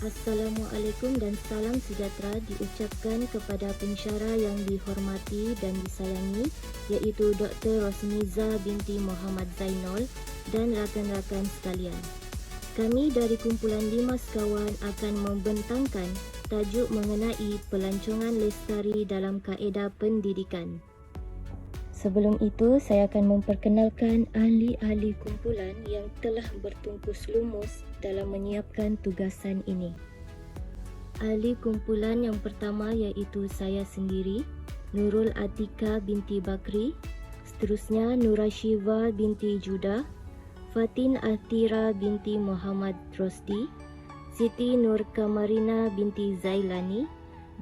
Assalamualaikum dan salam sejahtera diucapkan kepada pensyarah yang dihormati dan disayangi, iaitu Dr. Rosniza binti Muhammad Zainul dan rakan-rakan sekalian. Kami dari kumpulan 5 sekawan akan membentangkan tajuk mengenai pelancongan lestari dalam kaedah pendidikan. Sebelum itu, saya akan memperkenalkan ahli-ahli kumpulan yang telah bertungkus lumus dalam menyiapkan tugasan ini. Ahli kumpulan yang pertama iaitu saya sendiri, Nurul Atika binti Bakri, seterusnya Nurashiva binti Judah, Fatin Athira binti Muhammad Rosdi, Siti Nur Kamarina binti Zailani,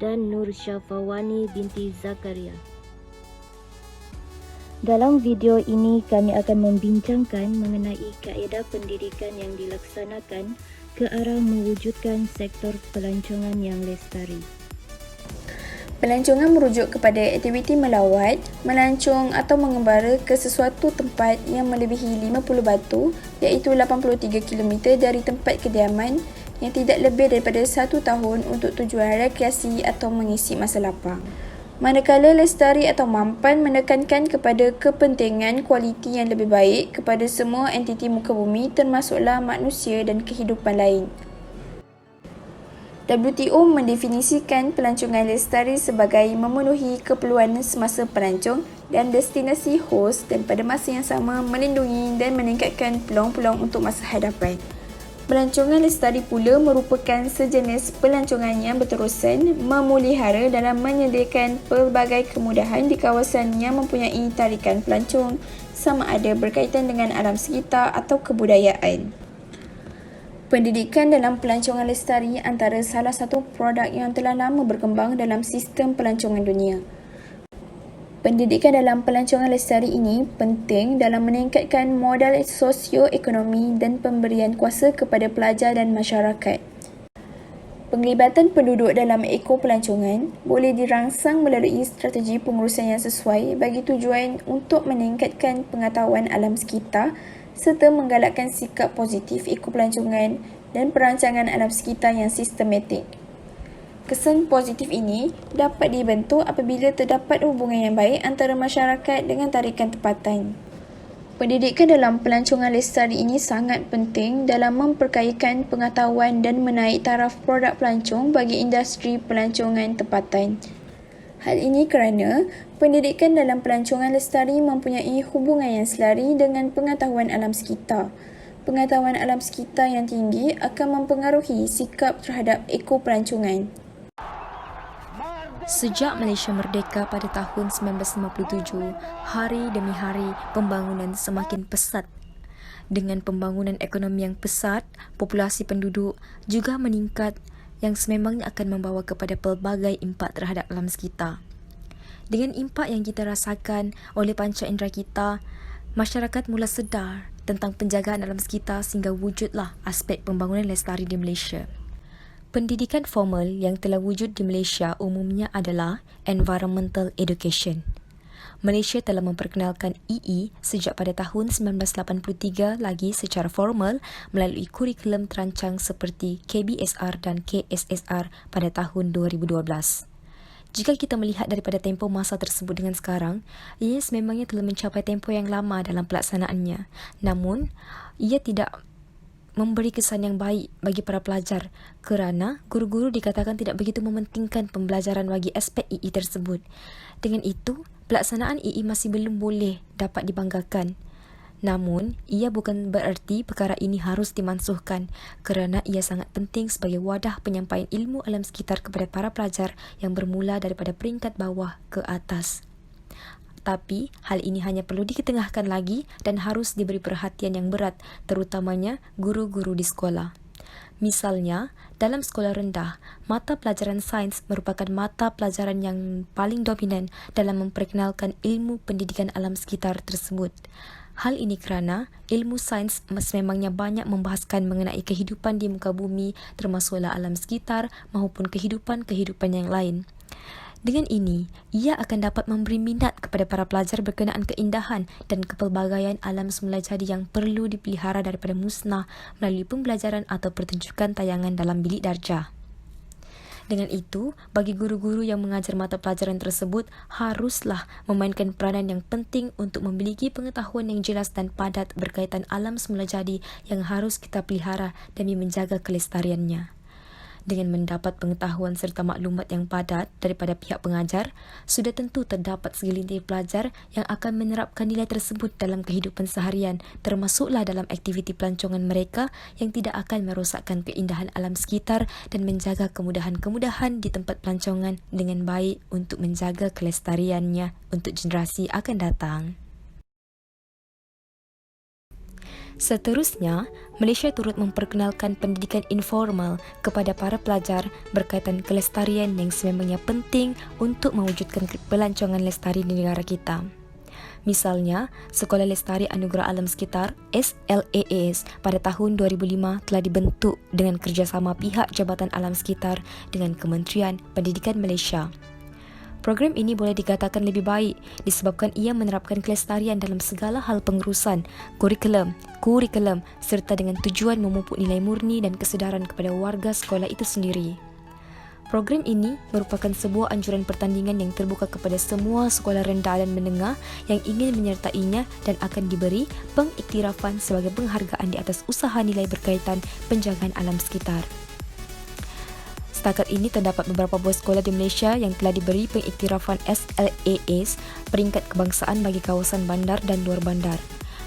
dan Nur Syafawani binti Zakaria. Dalam video ini kami akan membincangkan mengenai kaedah pendidikan yang dilaksanakan ke arah mewujudkan sektor pelancongan yang lestari. Pelancongan merujuk kepada aktiviti melawat, melancong atau mengembara ke sesuatu tempat yang melebihi 50 batu iaitu 83 km dari tempat kediaman yang tidak lebih daripada 1 tahun untuk tujuan rekreasi atau mengisi masa lapang. Manakala lestari atau mampan menekankan kepada kepentingan kualiti yang lebih baik kepada semua entiti muka bumi termasuklah manusia dan kehidupan lain. WTO mendefinisikan pelancongan lestari sebagai memenuhi keperluan semasa pelancong dan destinasi hos dan pada masa yang sama melindungi dan meningkatkan peluang-peluang untuk masa hadapan. Pelancongan lestari pula merupakan sejenis pelancongan yang berterusan memelihara dalam menyediakan pelbagai kemudahan di kawasan yang mempunyai tarikan pelancong sama ada berkaitan dengan alam sekitar atau kebudayaan. Pendidikan dalam pelancongan lestari antara salah satu produk yang telah lama berkembang dalam sistem pelancongan dunia. Pendidikan dalam pelancongan lestari ini penting dalam meningkatkan modal sosioekonomi dan pemberian kuasa kepada pelajar dan masyarakat. Penglibatan penduduk dalam ekopelancongan boleh dirangsang melalui strategi pengurusan yang sesuai bagi tujuan untuk meningkatkan pengetahuan alam sekitar serta menggalakkan sikap positif ekopelancongan dan perancangan alam sekitar yang sistematik. Kesan positif ini dapat dibentuk apabila terdapat hubungan yang baik antara masyarakat dengan tarikan tempatan. Pendidikan dalam pelancongan lestari ini sangat penting dalam memperkayakan pengetahuan dan menaik taraf produk pelancong bagi industri pelancongan tempatan. Hal ini kerana pendidikan dalam pelancongan lestari mempunyai hubungan yang selari dengan pengetahuan alam sekitar. Pengetahuan alam sekitar yang tinggi akan mempengaruhi sikap terhadap ekopelancongan. Sejak Malaysia merdeka pada tahun 1957, hari demi hari pembangunan semakin pesat. Dengan pembangunan ekonomi yang pesat, populasi penduduk juga meningkat yang sememangnya akan membawa kepada pelbagai impak terhadap alam sekitar. Dengan impak yang kita rasakan oleh panca indera kita, masyarakat mula sedar tentang penjagaan alam sekitar sehingga wujudlah aspek pembangunan lestari di Malaysia. Pendidikan formal yang telah wujud di Malaysia umumnya adalah Environmental Education. Malaysia telah memperkenalkan EE sejak pada tahun 1983 lagi secara formal melalui kurikulum terancang seperti KBSR dan KSSR pada tahun 2012. Jika kita melihat daripada tempoh masa tersebut dengan sekarang, ia sememangnya telah mencapai tempoh yang lama dalam pelaksanaannya. Namun, ia tidak memberi kesan yang baik bagi para pelajar kerana guru-guru dikatakan tidak begitu mementingkan pembelajaran bagi aspek EE tersebut. Dengan itu, pelaksanaan EE masih belum boleh dapat dibanggakan. Namun, ia bukan bererti perkara ini harus dimansuhkan kerana ia sangat penting sebagai wadah penyampaian ilmu alam sekitar kepada para pelajar yang bermula daripada peringkat bawah ke atas. Tapi, hal ini hanya perlu diketengahkan lagi dan harus diberi perhatian yang berat, terutamanya guru-guru di sekolah. Misalnya, dalam sekolah rendah, mata pelajaran sains merupakan mata pelajaran yang paling dominan dalam memperkenalkan ilmu pendidikan alam sekitar tersebut. Hal ini kerana ilmu sains sememangnya banyak membahaskan mengenai kehidupan di muka bumi termasuklah alam sekitar maupun kehidupan-kehidupan yang lain. Dengan ini, ia akan dapat memberi minat kepada para pelajar berkenaan keindahan dan kepelbagaian alam semula jadi yang perlu dipelihara daripada musnah melalui pembelajaran atau pertunjukan tayangan dalam bilik darjah. Dengan itu, bagi guru-guru yang mengajar mata pelajaran tersebut haruslah memainkan peranan yang penting untuk memiliki pengetahuan yang jelas dan padat berkaitan alam semula jadi yang harus kita pelihara demi menjaga kelestariannya. Dengan mendapat pengetahuan serta maklumat yang padat daripada pihak pengajar, sudah tentu terdapat segelintir pelajar yang akan menerapkan nilai tersebut dalam kehidupan seharian, termasuklah dalam aktiviti pelancongan mereka yang tidak akan merosakkan keindahan alam sekitar dan menjaga kemudahan-kemudahan di tempat pelancongan dengan baik untuk menjaga kelestariannya untuk generasi akan datang. Seterusnya, Malaysia turut memperkenalkan pendidikan informal kepada para pelajar berkaitan kelestarian yang sememangnya penting untuk mewujudkan pelancongan lestari di negara kita. Misalnya, Sekolah Lestari Anugerah Alam Sekitar SLAAS pada tahun 2005 telah dibentuk dengan kerjasama pihak Jabatan Alam Sekitar dengan Kementerian Pendidikan Malaysia. Program ini boleh dikatakan lebih baik disebabkan ia menerapkan kelestarian dalam segala hal pengurusan, kurikulum serta dengan tujuan memupuk nilai murni dan kesedaran kepada warga sekolah itu sendiri. Program ini merupakan sebuah anjuran pertandingan yang terbuka kepada semua sekolah rendah dan menengah yang ingin menyertainya dan akan diberi pengiktirafan sebagai penghargaan di atas usaha nilai berkaitan penjagaan alam sekitar. Setakat ini terdapat beberapa buah sekolah di Malaysia yang telah diberi pengiktirafan SLAAS peringkat kebangsaan bagi kawasan bandar dan luar bandar.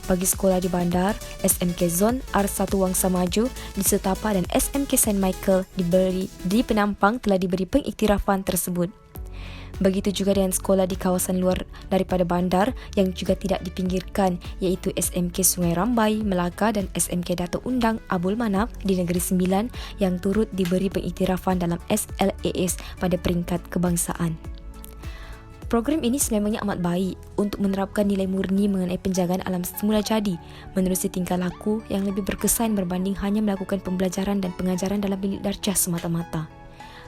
Bagi sekolah di bandar, SMK Zon R1 Wangsa Maju di Setapa dan SMK St. Michael di Penampang telah diberi pengiktirafan tersebut. Begitu juga dengan sekolah di kawasan luar daripada bandar yang juga tidak dipinggirkan iaitu SMK Sungai Rambai, Melaka dan SMK Datuk Undang Abdul Manaf di Negeri Sembilan yang turut diberi pengiktirafan dalam SLAAS pada peringkat kebangsaan. Program ini sememangnya amat baik untuk menerapkan nilai murni mengenai penjagaan alam semula jadi menerusi tingkah laku yang lebih berkesan berbanding hanya melakukan pembelajaran dan pengajaran dalam bilik darjah semata-mata.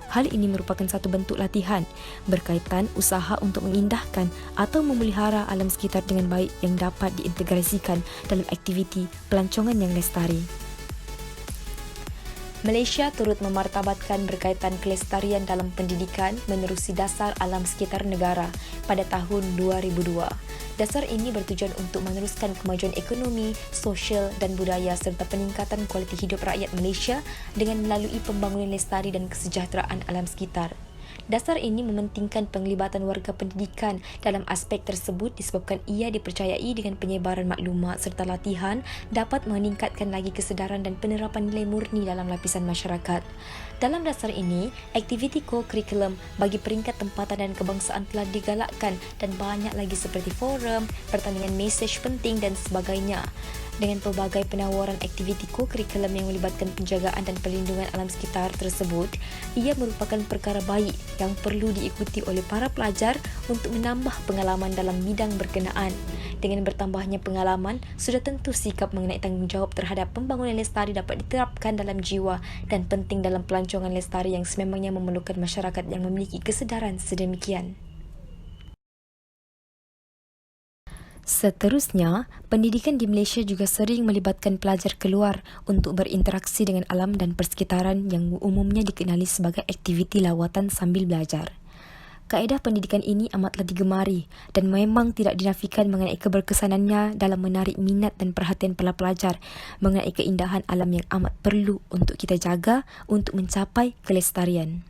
Hal ini merupakan satu bentuk latihan berkaitan usaha untuk mengindahkan atau memelihara alam sekitar dengan baik yang dapat diintegrasikan dalam aktiviti pelancongan yang lestari. Malaysia turut memartabatkan berkaitan kelestarian dalam pendidikan menerusi Dasar Alam Sekitar Negara pada tahun 2002. Dasar ini bertujuan untuk meneruskan kemajuan ekonomi, sosial dan budaya serta peningkatan kualiti hidup rakyat Malaysia dengan melalui pembangunan lestari dan kesejahteraan alam sekitar. Dasar ini mementingkan penglibatan warga pendidikan dalam aspek tersebut disebabkan ia dipercayai dengan penyebaran maklumat serta latihan dapat meningkatkan lagi kesedaran dan penerapan nilai murni dalam lapisan masyarakat. Dalam dasar ini, aktiviti co-curriculum bagi peringkat tempatan dan kebangsaan telah digalakkan dan banyak lagi seperti forum, pertandingan mesej penting dan sebagainya. Dengan pelbagai penawaran aktiviti co-curriculum yang melibatkan penjagaan dan perlindungan alam sekitar tersebut, ia merupakan perkara baik yang perlu diikuti oleh para pelajar untuk menambah pengalaman dalam bidang berkenaan. Dengan bertambahnya pengalaman, sudah tentu sikap mengenai tanggungjawab terhadap pembangunan lestari dapat diterapkan dalam jiwa dan penting dalam pelancongan lestari yang sememangnya memerlukan masyarakat yang memiliki kesedaran sedemikian. Seterusnya, pendidikan di Malaysia juga sering melibatkan pelajar keluar untuk berinteraksi dengan alam dan persekitaran yang umumnya dikenali sebagai aktiviti lawatan sambil belajar. Kaedah pendidikan ini amatlah digemari dan memang tidak dinafikan mengenai keberkesanannya dalam menarik minat dan perhatian para pelajar mengenai keindahan alam yang amat perlu untuk kita jaga untuk mencapai kelestarian.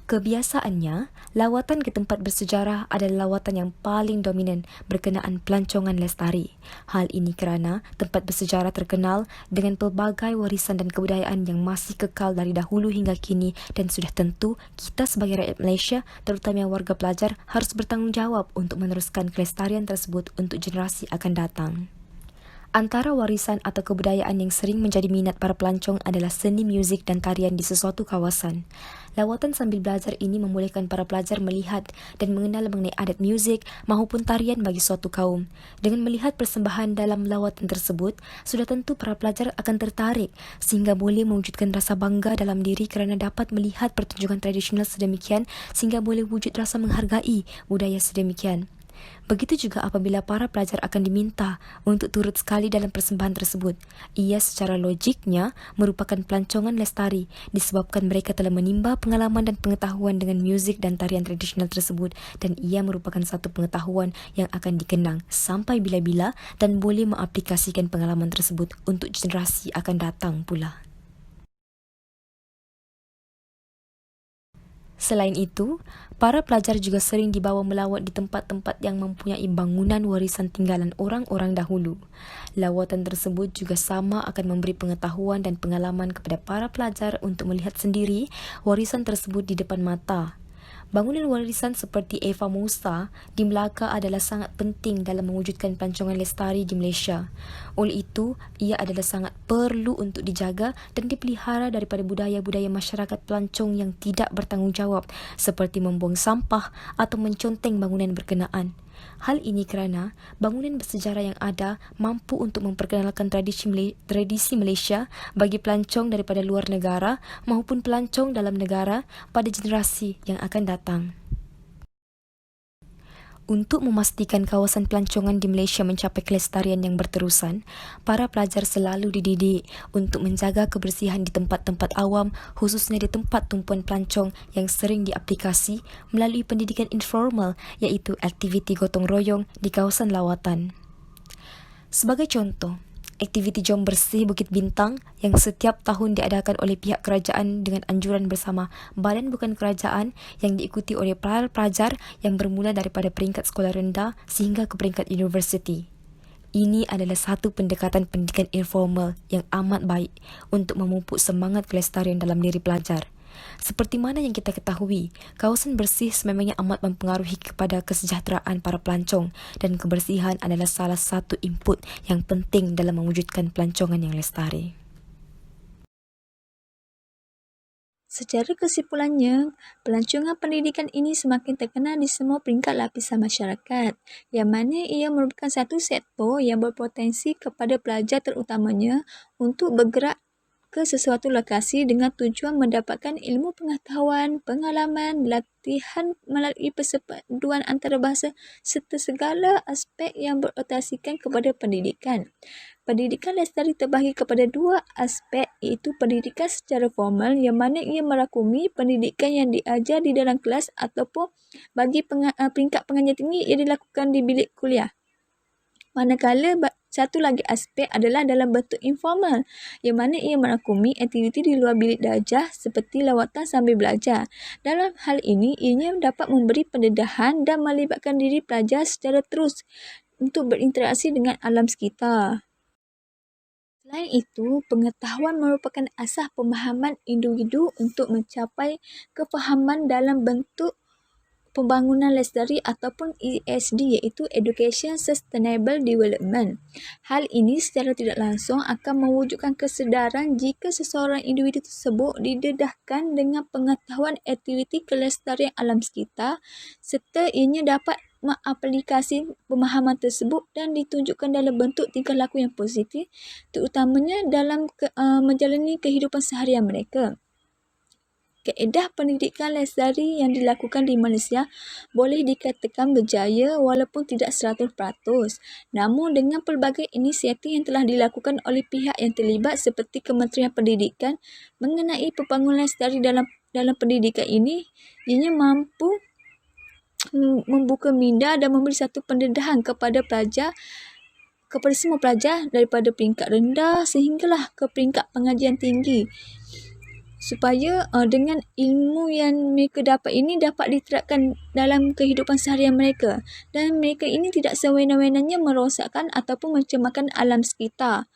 Kebiasaannya, lawatan ke tempat bersejarah adalah lawatan yang paling dominan berkenaan pelancongan lestari. Hal ini kerana tempat bersejarah terkenal dengan pelbagai warisan dan kebudayaan yang masih kekal dari dahulu hingga kini dan sudah tentu kita sebagai rakyat Malaysia, terutama warga pelajar, harus bertanggungjawab untuk meneruskan kelestarian tersebut untuk generasi akan datang. Antara warisan atau kebudayaan yang sering menjadi minat para pelancong adalah seni muzik dan tarian di sesuatu kawasan. Lawatan sambil belajar ini membolehkan para pelajar melihat dan mengenal mengenai adat muzik maupun tarian bagi suatu kaum. Dengan melihat persembahan dalam lawatan tersebut, sudah tentu para pelajar akan tertarik sehingga boleh mewujudkan rasa bangga dalam diri kerana dapat melihat pertunjukan tradisional sedemikian sehingga boleh wujud rasa menghargai budaya sedemikian. Begitu juga apabila para pelajar akan diminta untuk turut sekali dalam persembahan tersebut. Ia secara logiknya merupakan pelancongan lestari disebabkan mereka telah menimba pengalaman dan pengetahuan dengan muzik dan tarian tradisional tersebut dan ia merupakan satu pengetahuan yang akan dikenang sampai bila-bila dan boleh mengaplikasikan pengalaman tersebut untuk generasi akan datang pula. Selain itu, para pelajar juga sering dibawa melawat di tempat-tempat yang mempunyai bangunan warisan tinggalan orang-orang dahulu. Lawatan tersebut juga sama akan memberi pengetahuan dan pengalaman kepada para pelajar untuk melihat sendiri warisan tersebut di depan mata. Bangunan warisan seperti Eva Musa di Melaka adalah sangat penting dalam mewujudkan pelancongan lestari di Malaysia. Oleh itu, ia adalah sangat perlu untuk dijaga dan dipelihara daripada budaya-budaya masyarakat pelancong yang tidak bertanggungjawab seperti membuang sampah atau menconteng bangunan berkenaan. Hal ini kerana bangunan bersejarah yang ada mampu untuk memperkenalkan tradisi Malaysia bagi pelancong daripada luar negara maupun pelancong dalam negara pada generasi yang akan datang. Untuk memastikan kawasan pelancongan di Malaysia mencapai kelestarian yang berterusan, para pelajar selalu dididik untuk menjaga kebersihan di tempat-tempat awam, khususnya di tempat tumpuan pelancong yang sering diaplikasi melalui pendidikan informal iaitu aktiviti gotong royong di kawasan lawatan. Sebagai contoh, aktiviti Jom Bersih Bukit Bintang yang setiap tahun diadakan oleh pihak kerajaan dengan anjuran bersama badan bukan kerajaan yang diikuti oleh para pelajar yang bermula daripada peringkat sekolah rendah sehingga ke peringkat universiti. Ini adalah satu pendekatan pendidikan informal yang amat baik untuk memupuk semangat kelestarian dalam diri pelajar. Seperti mana yang kita ketahui, kawasan bersih sememangnya amat mempengaruhi kepada kesejahteraan para pelancong dan kebersihan adalah salah satu input yang penting dalam mewujudkan pelancongan yang lestari. Secara kesimpulannya, pelancongan pendidikan ini semakin terkenal di semua peringkat lapisan masyarakat, yang mana ia merupakan satu sektor yang berpotensi kepada pelajar terutamanya untuk bergerak ke sesuatu lokasi dengan tujuan mendapatkan ilmu pengetahuan, pengalaman, latihan melalui persepaduan antarabangsa serta segala aspek yang berorientasikan kepada pendidikan. Pendidikan lestari terbahagi kepada dua aspek iaitu pendidikan secara formal yang mana ia merakumi pendidikan yang diajar di dalam kelas ataupun bagi peringkat pengajian tinggi ia dilakukan di bilik kuliah. Manakala satu lagi aspek adalah dalam bentuk informal yang mana ia merakumi aktiviti di luar bilik darjah seperti lawatan sambil belajar. Dalam hal ini, ianya dapat memberi pendedahan dan melibatkan diri pelajar secara terus untuk berinteraksi dengan alam sekitar. Selain itu, pengetahuan merupakan asas pemahaman individu untuk mencapai kefahaman dalam bentuk pembangunan lestari ataupun ESD iaitu Education Sustainable Development. Hal ini secara tidak langsung akan mewujudkan kesedaran jika seseorang individu tersebut didedahkan dengan pengetahuan aktiviti kelestarian alam sekitar serta ianya dapat mengaplikasi pemahaman tersebut dan ditunjukkan dalam bentuk tingkah laku yang positif terutamanya dalam menjalani kehidupan seharian mereka. Kaedah pendidikan lestari yang dilakukan di Malaysia boleh dikatakan berjaya walaupun tidak 100%. Namun dengan pelbagai inisiatif yang telah dilakukan oleh pihak yang terlibat seperti Kementerian Pendidikan mengenai pembangunan lestari dalam pendidikan ini, ianya mampu membuka minda dan memberi satu pendedahan kepada semua pelajar daripada peringkat rendah sehinggalah ke peringkat pengajian tinggi. Supaya dengan ilmu yang mereka dapat ini dapat diterapkan dalam kehidupan seharian mereka dan mereka ini tidak sewena-wenanya merosakkan ataupun mencemarkan alam sekitar.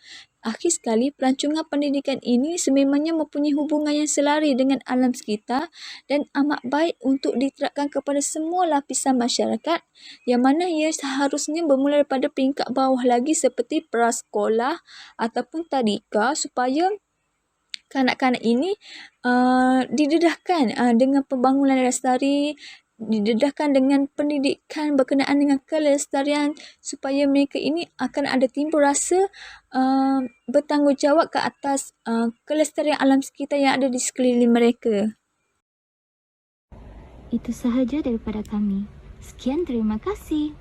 Akhir sekali, pelancongan pendidikan ini sememangnya mempunyai hubungan yang selari dengan alam sekitar dan amat baik untuk diterapkan kepada semua lapisan masyarakat, yang mana ia seharusnya bermula daripada peringkat bawah lagi seperti prasekolah ataupun tadika, supaya kanak-kanak ini didedahkan dengan pembangunan lestari, didedahkan dengan pendidikan berkenaan dengan kelestarian, supaya mereka ini akan ada timbul rasa bertanggungjawab ke atas kelestarian alam sekitar yang ada di sekeliling mereka. Itu sahaja daripada kami. Sekian, terima kasih.